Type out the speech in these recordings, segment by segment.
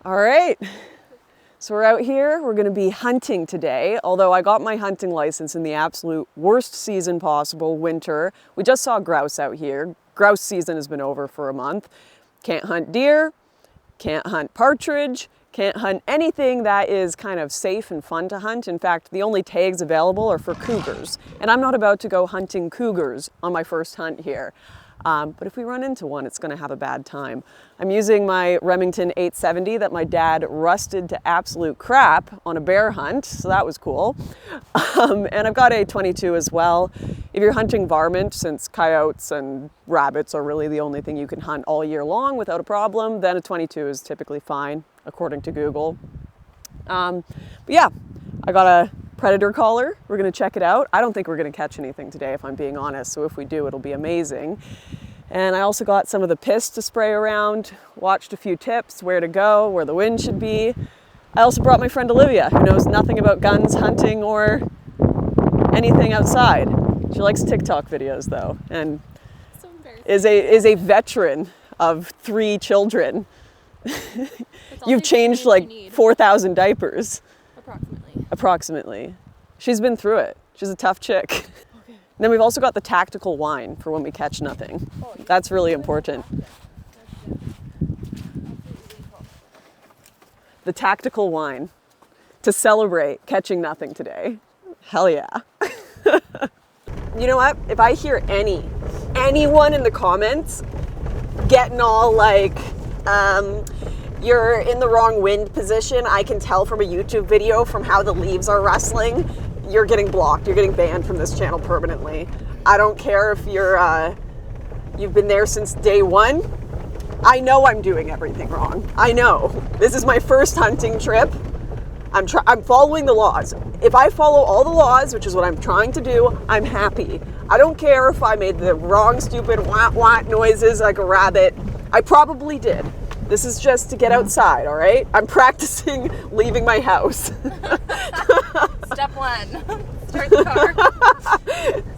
All right, so we're out here. We're gonna be hunting today, although I got my hunting license in the absolute worst season possible, winter. We just saw grouse out here. Grouse season has been over for a month. Can't hunt deer, can't hunt partridge, can't hunt anything that is kind of safe and fun to hunt. In fact, the only tags available are for cougars, and I'm not about to go hunting cougars on my first hunt here. But if we run into one, it's gonna have a bad time. I'm using my Remington 870 that my dad rusted to absolute crap on a bear hunt, so that was cool. And I've got a 22 as well. If you're hunting varmint, since coyotes and rabbits are really the only thing you can hunt all year long without a problem, then a 22 is typically fine, according to Google. But yeah, I got a predator collar. We're gonna check it out. I don't think we're gonna catch anything today, if I'm being honest, so if we do, it'll be amazing. And I also got some of the piss to spray around, watched a few tips, where to go, where the wind should be. I also brought my friend Olivia, who knows nothing about guns, hunting, or anything outside. She likes TikTok videos though, and is a veteran of 3 children. You've changed like 4,000 diapers. Approximately. She's been through it. She's a tough chick. Okay. And then we've also got the tactical wine for when we catch nothing. Oh, yeah. That's really important. The tactical wine to celebrate catching nothing today. Hell yeah. You know what? If I hear anyone in the comments getting all like, you're in the wrong wind position, I can tell from a YouTube video from how the leaves are rustling, you're getting blocked. You're getting banned from this channel permanently. I don't care if you've been there since day one. I know I'm doing everything wrong. I know. This is my first hunting trip. I'm following the laws. If I follow all the laws, which is what I'm trying to do, I'm happy. I don't care if I made the wrong stupid wah-wah noises like a rabbit. I probably did. This is just to get outside, all right? I'm practicing leaving my house. Step 1, start the car.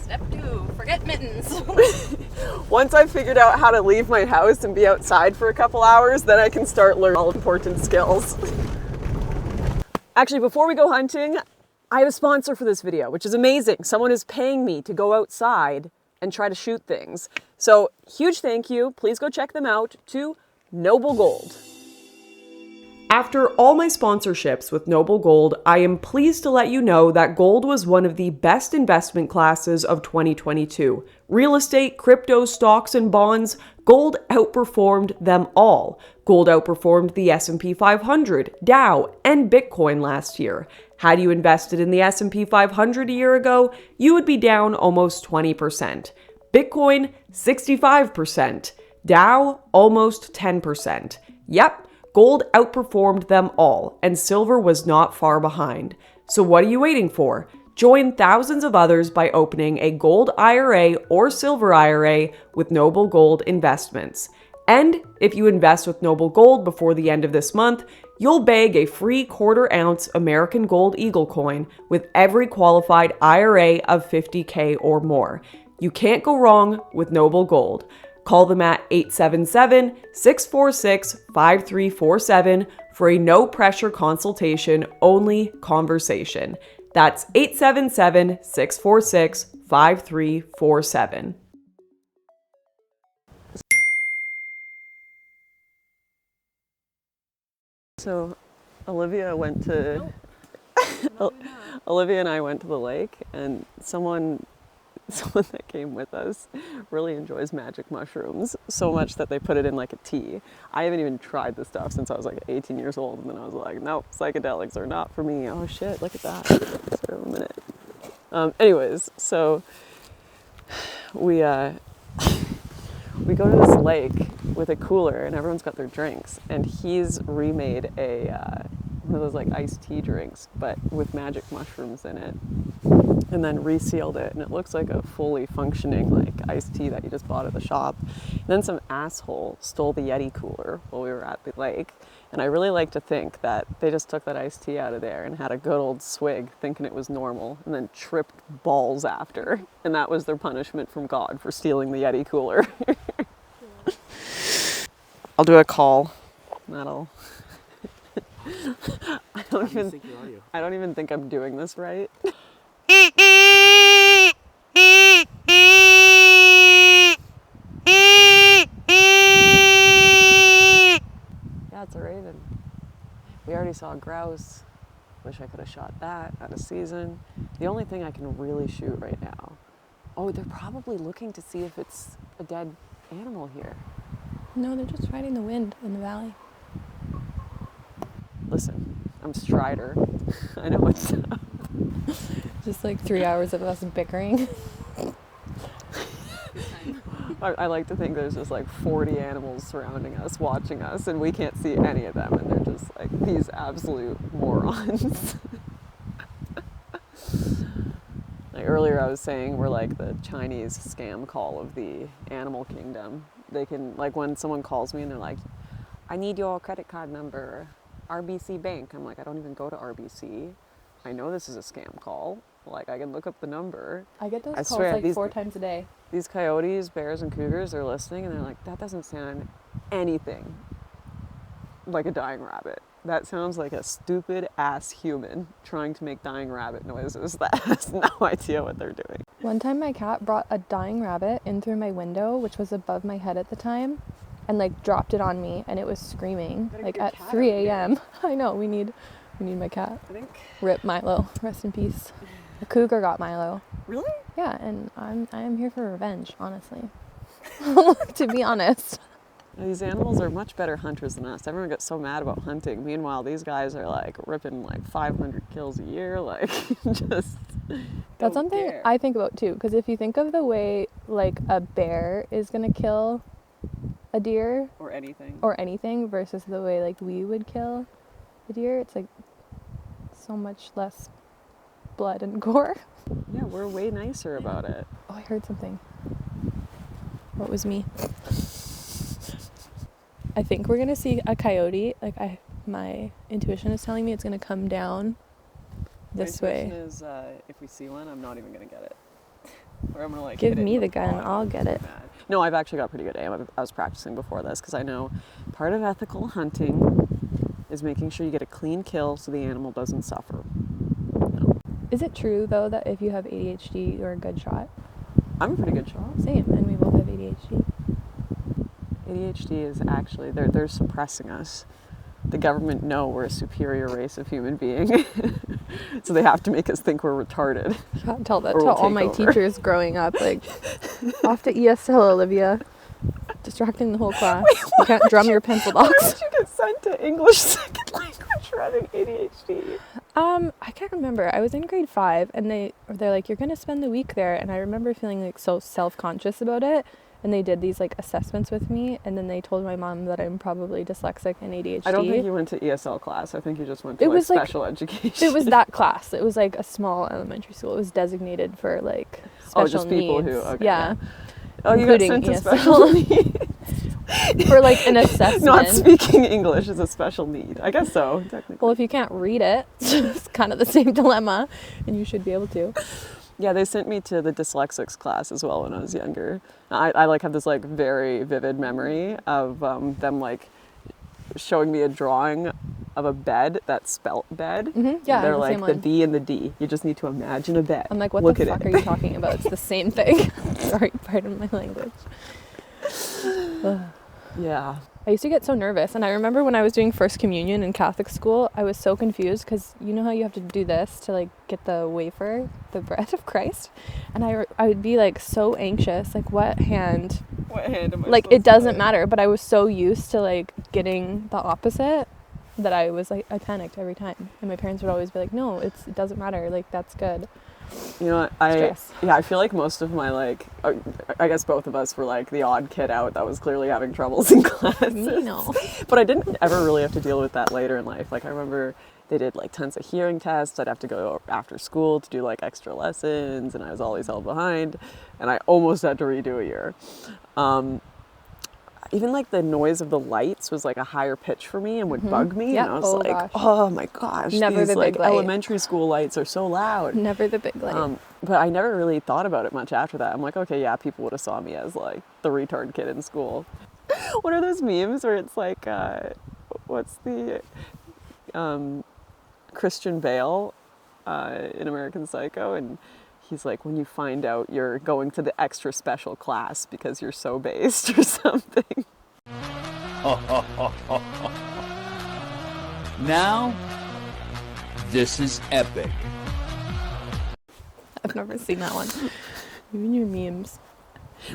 Step 2, forget mittens. Once I've figured out how to leave my house and be outside for a couple hours, then I can start learning all important skills. Actually, before we go hunting, I have a sponsor for this video, which is amazing. Someone is paying me to go outside and try to shoot things. So huge thank you. Please go check them out to Noble Gold. After all my sponsorships with Noble Gold, I am pleased to let you know that gold was one of the best investment classes of 2022. Real estate, crypto, stocks, and bonds, gold outperformed them all. Gold outperformed the S&P 500, Dow, and Bitcoin last year. Had you invested in the S&P 500 a year ago, you would be down almost 20%. Bitcoin, 65%. Dow, almost 10%. Yep, gold outperformed them all, and silver was not far behind. So what are you waiting for? Join thousands of others by opening a gold IRA or silver IRA with Noble Gold Investments. And if you invest with Noble Gold before the end of this month, you'll bag a free 1/4 ounce American Gold Eagle coin with every qualified IRA of $50K or more. You can't go wrong with Noble Gold. Call them at 877-646-5347 for a no-pressure consultation, only conversation. That's 877-646-5347. So Olivia went to... Olivia and I went to the lake, and someone that came with us really enjoys magic mushrooms so much that they put it in like a tea. I haven't even tried this stuff since I was like 18 years old, and then I was like, nope, psychedelics are not for me. Oh shit, look at that. For a minute. Anyways, so we go to this lake with a cooler, and everyone's got their drinks, and he's remade one of those like iced tea drinks, but with magic mushrooms in it, and then resealed it, and it looks like a fully functioning like iced tea that you just bought at the shop. And then some asshole stole the Yeti cooler while we were at the lake, and I really like to think that they just took that iced tea out of there and had a good old swig thinking it was normal, and then tripped balls after, and that was their punishment from God for stealing the Yeti cooler. I'll do a call. That'll I don't even think I'm doing this right. Yeah, it's a raven. We already saw a grouse. Wish I could have shot that out of season. The only thing I can really shoot right now. Oh, they're probably looking to see if it's a dead animal here. No, they're just riding the wind in the valley. Listen, I'm Strider. I know what's up. Just like 3 hours of us bickering. I like to think there's just like 40 animals surrounding us, watching us, and we can't see any of them, and they're just like these absolute morons. Like earlier I was saying, we're like the Chinese scam call of the animal kingdom. They can, like when someone calls me and they're like, I need your credit card number, RBC Bank. I'm like, I don't even go to RBC. I know this is a scam call. Like, I can look up the number. I get those I calls swear, like 4 times a day. These coyotes, bears, and cougars are listening, and they're like, that doesn't sound anything like a dying rabbit. That sounds like a stupid ass human trying to make dying rabbit noises that has no idea what they're doing. One time my cat brought a dying rabbit in through my window, which was above my head at the time, and like dropped it on me, and it was screaming like at 3 a.m. I know, we need my cat. I think. Rip Milo, rest in peace. A cougar got Milo. Really? Yeah, and I am here for revenge, honestly. To be honest. These animals are much better hunters than us. Everyone gets so mad about hunting. Meanwhile, these guys are like ripping like 500 kills a year, like just. That's something care. I think about too, because if you think of the way like a bear is gonna kill a deer or anything versus the way like we would kill a deer, it's like so much less blood and gore. Yeah, we're way nicer about it. Oh, I heard something. What was me? I think we're gonna see a coyote. Like my intuition is telling me it's gonna come down this way. My intuition is if we see one, I'm not even gonna get it. Or I'm gonna like give hit it me in the gun, paw. I'll get it. No, I've actually got pretty good aim. I was practicing before this because I know part of ethical hunting is making sure you get a clean kill so the animal doesn't suffer. No. Is it true though that if you have ADHD, you're a good shot? I'm a pretty good shot. Same, and we both have ADHD. ADHD is actually, they're suppressing us. The government know we're a superior race of human being. So they have to make us think we're retarded. Tell that Or to we'll all take my over. teachers growing up, like, off to ESL, Olivia. Distracting the whole class. You can't drum your pencil box. Why would you get sent to English second language for having ADHD? I can't remember. I was in grade 5 and they're like, you're gonna spend the week there, and I remember feeling like so self-conscious about it, and they did these like assessments with me, and then they told my mom that I'm probably dyslexic and ADHD. I don't think you went to ESL class. I think you just went to like special education. It was that class. It was like a small elementary school. It was designated for like special just people needs. who, okay, yeah. Oh, you got including sent to ESL. special needs. For like an assessment. Not speaking English is a special need. I guess so, technically. Well, if you can't read it, it's kind of the same dilemma, and you should be able to. Yeah, they sent me to the dyslexics class as well when I was younger. I like have this like very vivid memory of them like showing me a drawing of a bed that's spelt bed. Mm-hmm. Yeah, they're the like same the one. B and the D. You just need to imagine a bed. I'm like, what Look the at fuck it. are you talking about? It's the same thing. Sorry, pardon my language. Yeah. I used to get so nervous, and I remember when I was doing First Communion in Catholic school, I was so confused because you know how you have to do this to like get the wafer, the bread of Christ, and I would be like so anxious, like what hand am I like it doesn't matter, but I was so used to like getting the opposite that I was like I panicked every time, and my parents would always be like, no, it doesn't matter, like that's good. You know what, I feel like most of my like, I guess both of us were like the odd kid out that was clearly having troubles in classes. Me, no. But I didn't ever really have to deal with that later in life. Like I remember they did like tons of hearing tests. I'd have to go after school to do like extra lessons, and I was always held behind, and I almost had to redo a year. Even like the noise of the lights was like a higher pitch for me and would bug me. Yep. And I was like, gosh. oh my gosh, Never these the like big light. elementary school lights are so loud. Never the big light. But I never really thought about it much after that. I'm like, okay, yeah, people would have saw me as like the retard kid in school. What are those memes where it's like, what's the Christian Bale in American Psycho, and he's like, when you find out you're going to the extra special class because you're so based or something. Now, this is epic. I've never seen that one. Even your memes.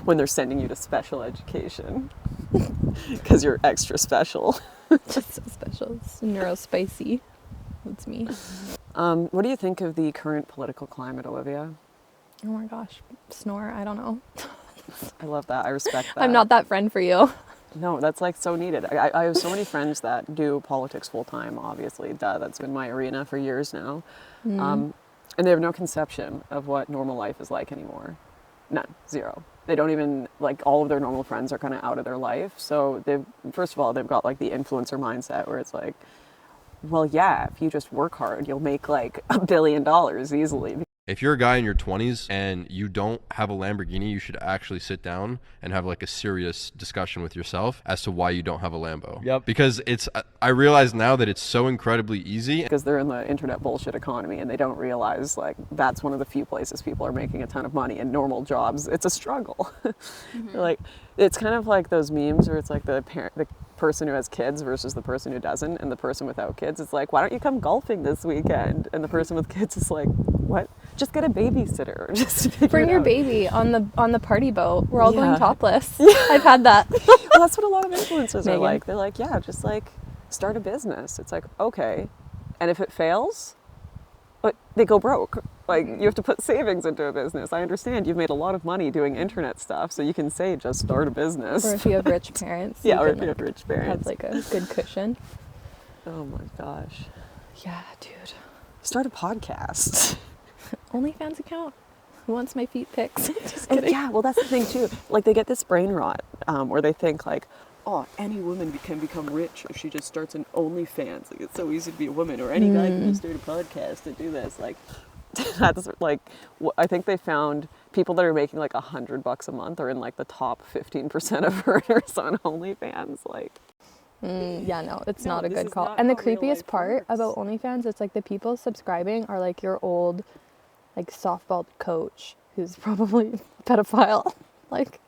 When they're sending you to special education because you're extra special. Just so special. It's neurospicy. That's me. What do you think of the current political climate, Olivia? Oh my gosh. Snore. I don't know. I love that. I respect that. I'm not that friend for you. No, that's like so needed. I have so many friends that do politics full time, obviously. Duh, that's been my arena for years now. And they have no conception of what normal life is like anymore. None. Zero. They don't even, like, all of their normal friends are kind of out of their life. So first of all, they've got like the influencer mindset where it's like, well, yeah, if you just work hard, you'll make like $1 billion easily. If you're a guy in your 20s and you don't have a Lamborghini, you should actually sit down and have like a serious discussion with yourself as to why you don't have a Lambo. Yep. Because I realize now that it's so incredibly easy. Because they're in the internet bullshit economy and they don't realize like that's one of the few places people are making a ton of money in normal jobs. It's a struggle. Like, it's kind of like those memes where it's like the person who has kids versus the person who doesn't, and the person without kids is like, why don't you come golfing this weekend? And the person with kids is like, what? Just get a babysitter. Just Bring your baby on the party boat. We're all Yeah. going topless. I've had that. Well, that's what a lot of influencers are Megan. like. They're like, yeah, just like start a business. It's like, okay. And if it fails, but they go broke. Like, you have to put savings into a business. I understand you've made a lot of money doing internet stuff, so you can say just start a business. Or if you have rich parents. Yeah, or can, if you have rich parents. have like a good cushion. Oh my gosh. Yeah, dude. Start a podcast. OnlyFans account? Who wants my feet pics? Just And kidding. yeah, well, that's the thing too. Like, they get this brain rot where they think like, oh, any woman can become rich if she just starts an OnlyFans. Like, it's so easy to be a woman, or any guy can just start a podcast and do this. Like, that's like, I think they found people that are making like $100 a month are in like the top 15% of earners on OnlyFans. Like, Yeah, no, it's No, not a this good is call. not And the how real creepiest life part works. about OnlyFans, it's like the people subscribing are like your old, like softball coach who's probably a pedophile, like,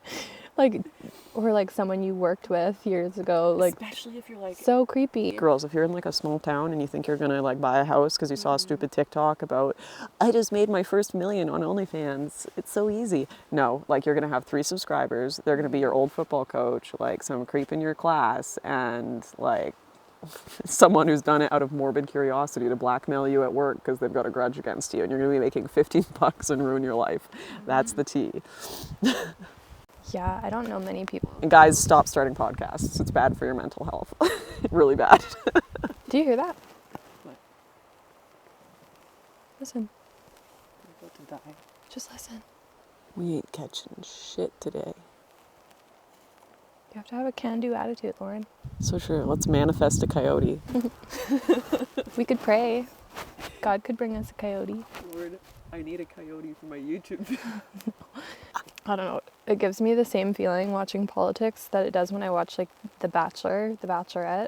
or like someone you worked with years ago. Like, especially if you're like, so creepy. girls, if you're in like a small town and you think you're gonna like buy a house because you saw a stupid TikTok about, I just made my first million on OnlyFans, it's so easy. No, like, you're gonna have 3 subscribers, they're gonna be your old football coach, like some creep in your class, and like someone who's done it out of morbid curiosity to blackmail you at work because they've got a grudge against you, and you're gonna be making $15 and ruin your life. That's the tea. Yeah, I don't know many people. And guys, stop starting podcasts. It's bad for your mental health. Really bad. Do you hear that? What? Listen, just listen. We ain't catching shit today. You have to have a can-do attitude, Lauren. So true. Let's manifest a coyote. We could pray. God could bring us a coyote. Lord, I need a coyote for my YouTube. I don't know. It gives me the same feeling watching politics that it does when I watch like The Bachelor, The Bachelorette.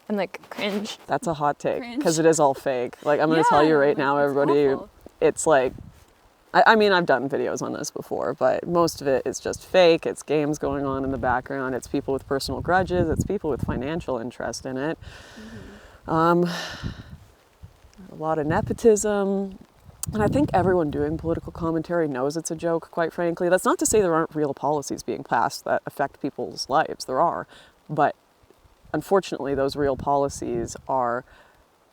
I'm like cringe. That's a hot take Cringe. because it is all fake. Like, I'm going to tell you right now, everybody, it's like, I mean, I've done videos on this before, but most of it is just fake. It's games going on in the background. It's people with personal grudges. It's people with financial interest in it. A lot of nepotism. And I think everyone doing political commentary knows it's a joke, quite frankly. That's not to say there aren't real policies being passed that affect people's lives. There are. But unfortunately, those real policies are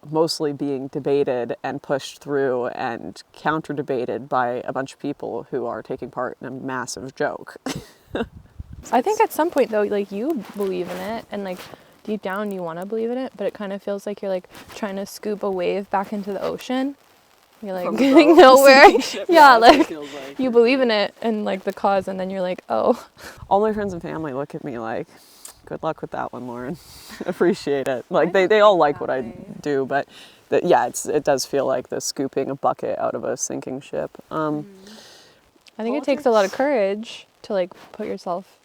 mostly being debated and pushed through and counter-debated by a bunch of people who are taking part in a massive joke. I think at some point though, like you believe in it and like deep down you want to believe in it, but it kind of feels like you're like trying to scoop a wave back into the ocean. You're like getting nowhere. Yeah, like you believe in it and like the cause, and then you're like, oh. All my friends and family look at me like, good luck with that one, Lauren. Appreciate it. Like, they all like what I do, but yeah, it does feel like the scooping a bucket out of a sinking ship. I think it takes a lot of courage to like put yourself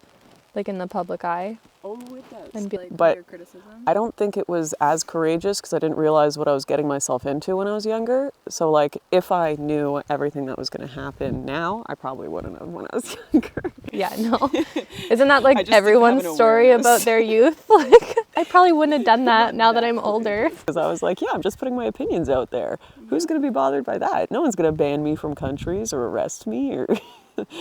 like in the public eye. Oh, it does. And be But your criticism. I don't think it was as courageous because I didn't realize what I was getting myself into when I was younger. So, like, if I knew everything that was going to happen now, I probably wouldn't have when I was younger. Yeah, no. Isn't that like just didn't everyone's have an story awareness. about their youth? Like, I probably wouldn't have done that now that I'm older. Because I was like, yeah, I'm just putting my opinions out there. Who's going to be bothered by that? No one's going to ban me from countries or arrest me or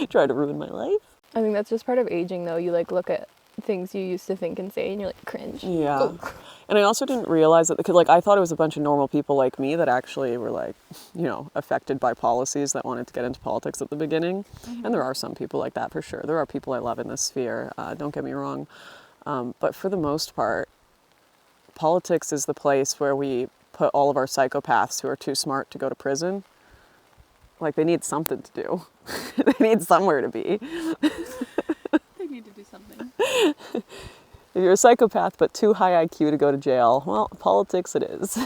try to ruin my life. I think that's just part of aging, though. You like look at things you used to think and say, and you're like, cringe. Yeah. Oh. And I also didn't realize that, because like I thought it was a bunch of normal people like me that actually were like, you know, affected by policies that wanted to get into politics at the beginning. And there are some people like that for sure. There are people I love in this sphere, don't get me wrong. But for the most part, politics is the place where we put all of our psychopaths who are too smart to go to prison. Like, they need something to do. They need somewhere to be. They need to do something. If you're a psychopath but too high IQ to go to jail, well, politics it is.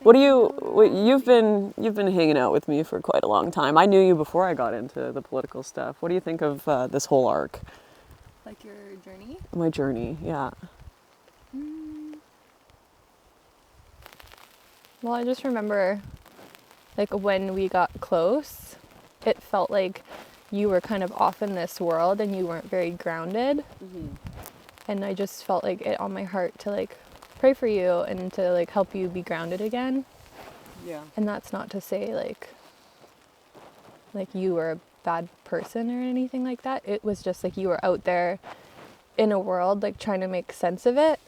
What do you've been hanging out with me for quite a long time. I knew you before I got into the political stuff. What do you think of this whole arc? Like your journey? My journey, yeah. Well, I just remember, like, when we got close, it felt like you were kind of off in this world and you weren't very grounded. And I just felt like it on my heart to, like, pray for you and to, like, help you be grounded again. Yeah. And that's not to say, like you were a bad person or anything like that. It was just, like, you were out there in a world, like, trying to make sense of it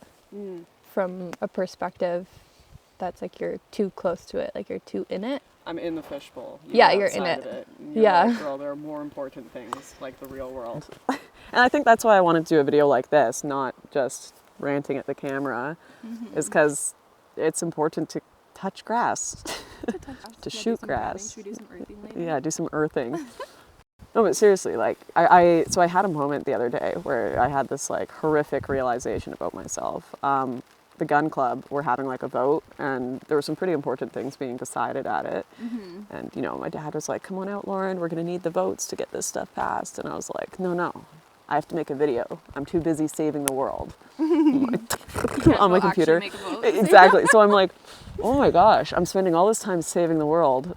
from a perspective that's, like, you're too close to it, like, you're too in it. I'm in the fishbowl. Yeah, you're in it. You're like, girl, there are more important things, like the real world. And I think that's why I wanted to do a video like this, not just ranting at the camera, is because it's important to touch grass, to shoot grass. Should we do some earthing later? Yeah, do some earthing. No, but seriously, like, I had a moment the other day where I had this, like, horrific realization about myself. The gun club were having, like, a vote, and there were some pretty important things being decided at it. And, you know, my dad was like, come on out, Lauren, we're going to need the votes to get this stuff passed. And I was like, no, I have to make a video. I'm too busy saving the world. On my computer. Exactly. So I'm like, oh my gosh, I'm spending all this time saving the world,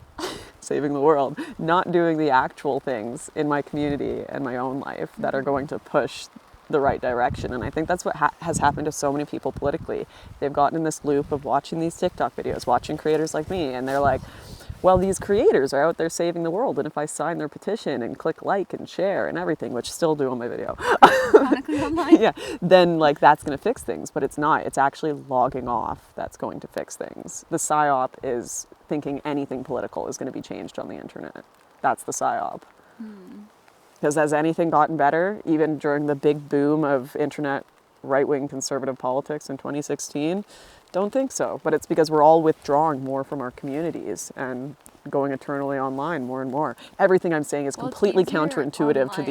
not doing the actual things in my community and my own life that are going to push the right direction. And I think that's what has happened to so many people politically. They've gotten in this loop of watching these TikTok videos, watching creators like me, and they're like, well, these creators are out there saving the world, and if I sign their petition and click like and share and everything, which still do on my video, yeah, then, like, that's going to fix things. But it's not. It's actually logging off that's going to fix things. The psyop is thinking anything political is going to be changed on the internet. That's the psyop. Because has anything gotten better, even during the big boom of internet right-wing conservative politics in 2016? Don't think so. But it's because we're all withdrawing more from our communities and going eternally online more and more. Everything I'm saying is completely counterintuitive to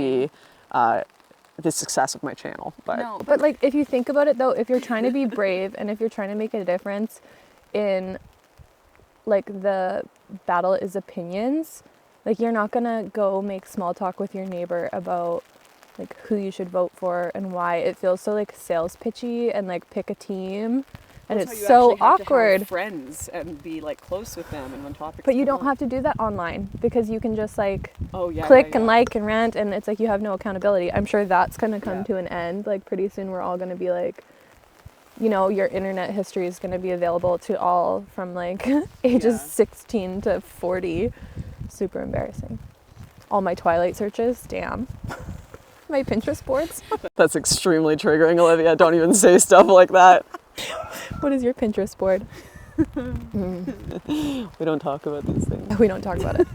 the success of my channel. But no, but, like, if you think about it, though, if you're trying to be brave and if you're trying to make a difference in, like, the battle is opinions, like, you're not gonna go make small talk with your neighbor about, like, who you should vote for and why. It feels so, like, sales pitchy and, like, pick a team. And it's so awkward. Have friends and be, like, close with them, and when topics. But you don't have to do that online, because you can just, like, click and like and rant, and it's like you have no accountability. I'm sure that's gonna come to an end. Like, pretty soon we're all gonna be like, you know, your internet history is gonna be available to all from, like, ages 16 to 40. Super embarrassing. All my Twilight searches, damn. My Pinterest boards. That's extremely triggering, Olivia. Don't even say stuff like that. What is your Pinterest board? We don't talk about these things. We don't talk about it.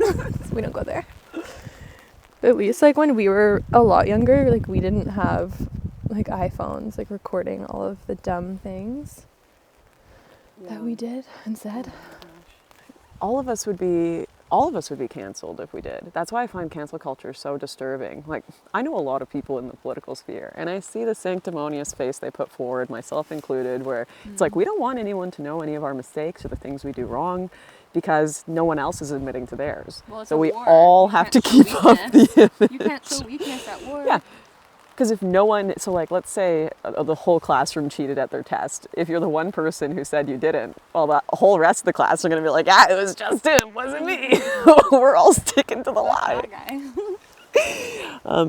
We don't go there. At least, like, when we were a lot younger, like, we didn't have, like, iPhones, like, recording all of the dumb things that we did and said. All of us would be canceled if we did. That's why I find cancel culture so disturbing. Like, I know a lot of people in the political sphere, and I see the sanctimonious face they put forward, myself included, where it's like, we don't want anyone to know any of our mistakes or the things we do wrong, because no one else is admitting to theirs. Well, so we all have to keep up the image. You can't show weakness at war. Yeah. Because if no one, so like let's say the whole classroom cheated at their test. If you're the one person who said you didn't, well, the whole rest of the class are going to be like, yeah, it was just him, it wasn't me. We're all sticking to the lie.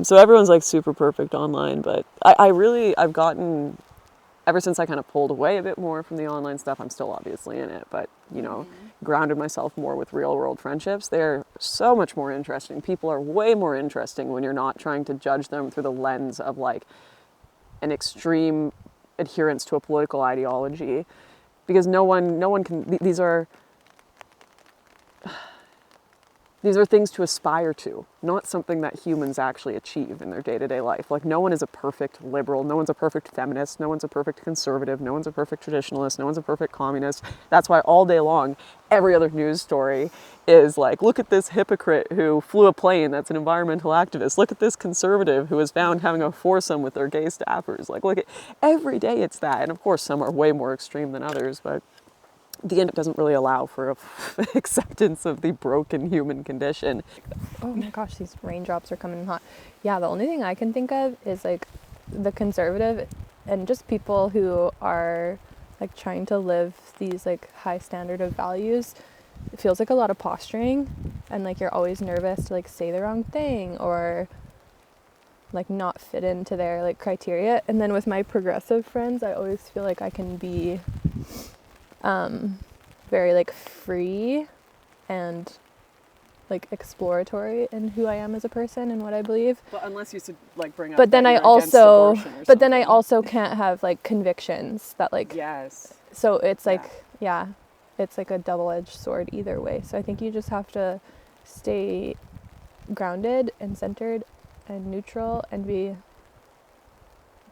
So everyone's like super perfect online, but I've gotten, ever since I kind of pulled away a bit more from the online stuff, I'm still obviously in it, but you know, grounded myself more with real world friendships. They're so much more interesting. People are way more interesting when you're not trying to judge them through the lens of like an extreme adherence to a political ideology, because no one can, these are things to aspire to, not something that humans actually achieve in their day-to-day life. Like, no one is a perfect liberal, no one's a perfect feminist, no one's a perfect conservative, no one's a perfect traditionalist, no one's a perfect communist. That's why all day long, every other news story is like, look at this hypocrite who flew a plane that's an environmental activist. Look at this conservative who was found having a foursome with their gay staffers. Like, look at, every day it's that. And of course, some are way more extreme than others, but the internet doesn't really allow for acceptance of the broken human condition. Oh my gosh, these raindrops are coming in hot. Yeah, the only thing I can think of is like the conservative and just people who are like trying to live these like high standard of values. It feels like a lot of posturing, and like you're always nervous to like say the wrong thing or like not fit into their like criteria. And then with my progressive friends, I always feel like I can be very like free and like exploratory in who I am as a person and what I believe. But unless you like bring up, but then I also, can't have like convictions that like, yes. So it's like, yeah, it's like a double-edged sword either way. So I think you just have to stay grounded and centered and neutral and be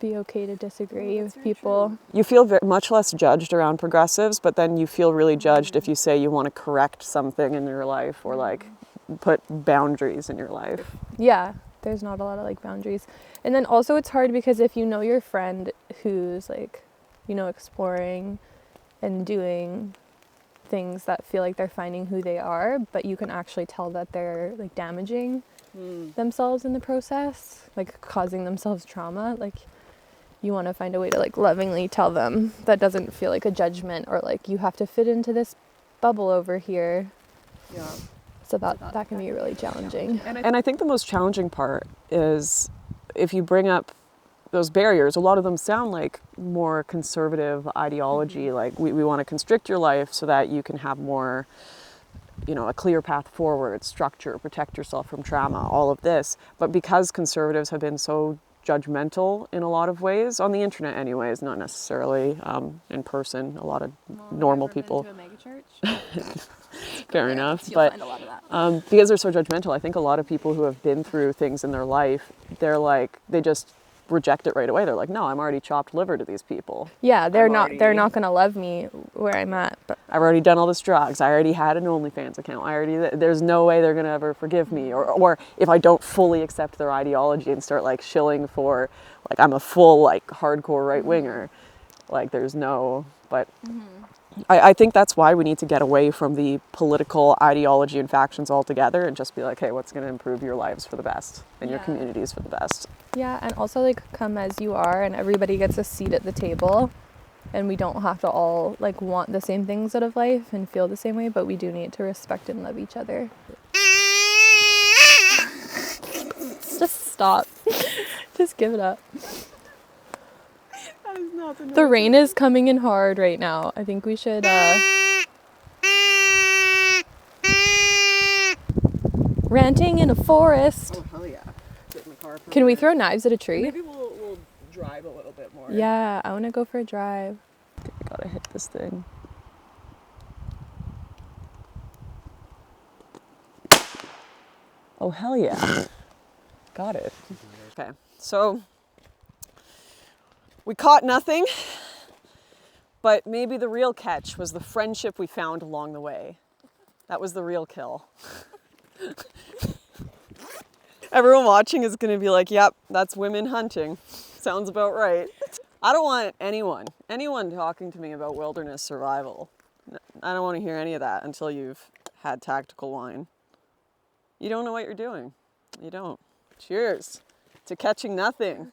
okay to disagree with people. True. You feel much less judged around progressives, but then you feel really judged if you say you want to correct something in your life or like put boundaries in your life. Yeah, there's not a lot of like boundaries. And then also it's hard because if you know your friend who's like, you know, exploring and doing things that feel like they're finding who they are, but you can actually tell that they're like damaging themselves in the process, like causing themselves trauma, like you want to find a way to like lovingly tell them that doesn't feel like a judgment or like you have to fit into this bubble over here. Yeah. So that can be really challenging. And I think the most challenging part is if you bring up those barriers, a lot of them sound like more conservative ideology, like we want to constrict your life so that you can have more, you know, a clear path forward, structure, protect yourself from trauma, all of this. But because conservatives have been so judgmental in a lot of ways, on the internet anyways, not necessarily in person, a lot of normal people. Been to a mega church? Fair enough, but because they're so judgmental, I think a lot of people who have been through things in their life, they're like, they just reject it right away. They're like, no, I'm already chopped liver to these people. Yeah, they're not going to love me where I'm at. But I've already done all this drugs. I already had an OnlyFans account. There's no way they're going to ever forgive me. Or if I don't fully accept their ideology and start like shilling for, like, I'm a full like hardcore right winger, like there's no, but I think that's why we need to get away from the political ideology and factions altogether and just be like, hey, what's going to improve your lives for the best and your communities for the best? Yeah, and also like come as you are and everybody gets a seat at the table and we don't have to all like want the same things out of life and feel the same way, but we do need to respect and love each other. Just stop. Just give it up. That is not the rain is coming in hard right now. I think we should ranting in a forest. Oh, hell yeah. Get in the car for Can we throw knives at a tree? Maybe we'll drive a little bit more. Yeah, I want to go for a drive. I gotta hit this thing. Oh, hell yeah. Got it. Okay, so we caught nothing, but maybe the real catch was the friendship we found along the way. That was the real kill. Everyone watching is going to be like, yep, that's women hunting. Sounds about right. I don't want anyone talking to me about wilderness survival. I don't want to hear any of that until you've had tactical wine. You don't know what you're doing. You don't. Cheers to catching nothing.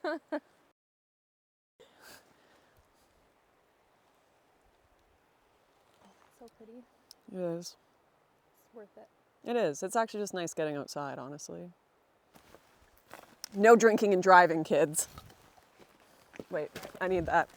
So pretty. It is. It's worth it. It is. It's actually just nice getting outside, honestly. No drinking and driving, kids. Wait, I need that.